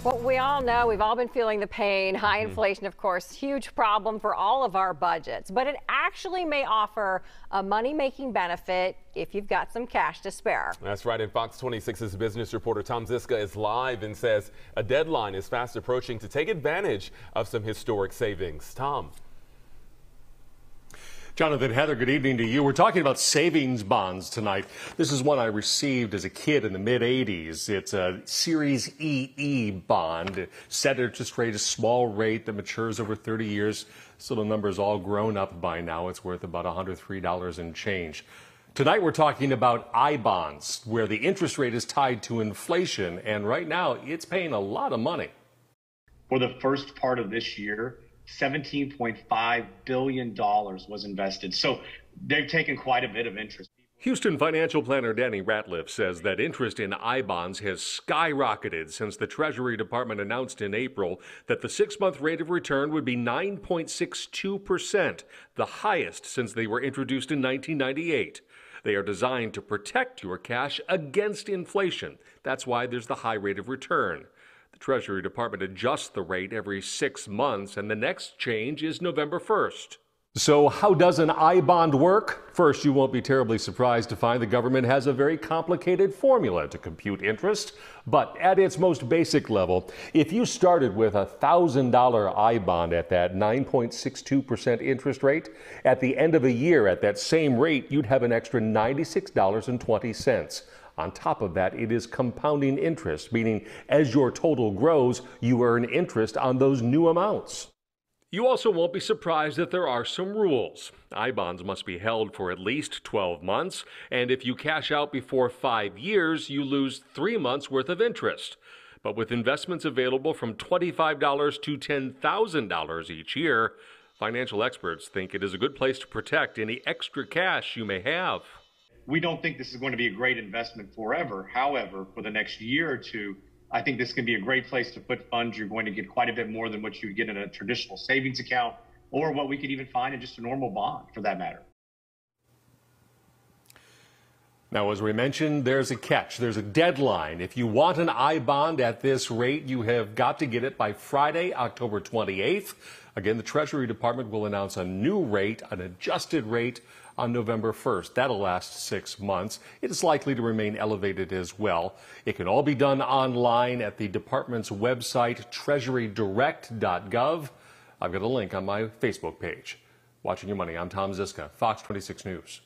Well, we all know, we've all been feeling the pain. High inflation, of course, huge problem for all of our budgets, but it actually may offer a money-making benefit if you've got some cash to spare. That's right. And Fox 26's business reporter Tom Zizka is live and says a deadline is fast approaching to take advantage of some historic savings. Tom. Jonathan, Heather, good evening to you. We're talking about savings bonds tonight. This is one I received as a kid in the mid-'80s. It's a Series EE bond. Set interest rate, a small rate that matures over 30 years. So the number's all grown up by now. It's worth about $103 and change. Tonight we're talking about I bonds, where the interest rate is tied to inflation. And right now it's paying a lot of money. For the first part of this year, $17.5 billion was invested. So they've taken quite a bit of interest. Houston financial planner Danny Ratliff says that interest in I bonds has skyrocketed since the Treasury Department announced in April that the 6-month rate of return would be 9.62%, the highest since they were introduced in 1998. They are designed to protect your cash against inflation. That's why there's the high rate of return. The Treasury Department adjusts the rate every 6 months, and the next change is November 1st. So how does an I bond work? First, you won't be terribly surprised to find the government has a very complicated formula to compute interest. But at its most basic level, if you started with a $1,000 I bond at that 9.62% interest rate, at the end of a year at that same rate, you'd have an extra $96.20. On top of that, it is compounding interest, meaning as your total grows, you earn interest on those new amounts. You also won't be surprised that there are some rules. I bonds must be held for at least 12 months, and if you cash out before 5 years, you lose 3 months worth of interest. But with investments available from $25 to $10,000 each year, financial experts think it is a good place to protect any extra cash you may have. We don't think this is going to be a great investment forever. However, for the next year or two, I think this can be a great place to put funds. You're going to get quite a bit more than what you would get in a traditional savings account, or what we could even find in just a normal bond, for that matter. Now, as we mentioned, there's a catch. There's a deadline. If you want an I bond at this rate, you have got to get it by Friday, October 28th. Again, the Treasury Department will announce a new rate, an adjusted rate, on November 1st. That'll last 6 months. It is likely to remain elevated as well. It can all be done online at the department's website, treasurydirect.gov. I've got a link on my Facebook page. Watching Your Money, I'm Tom Zizka, Fox 26 News.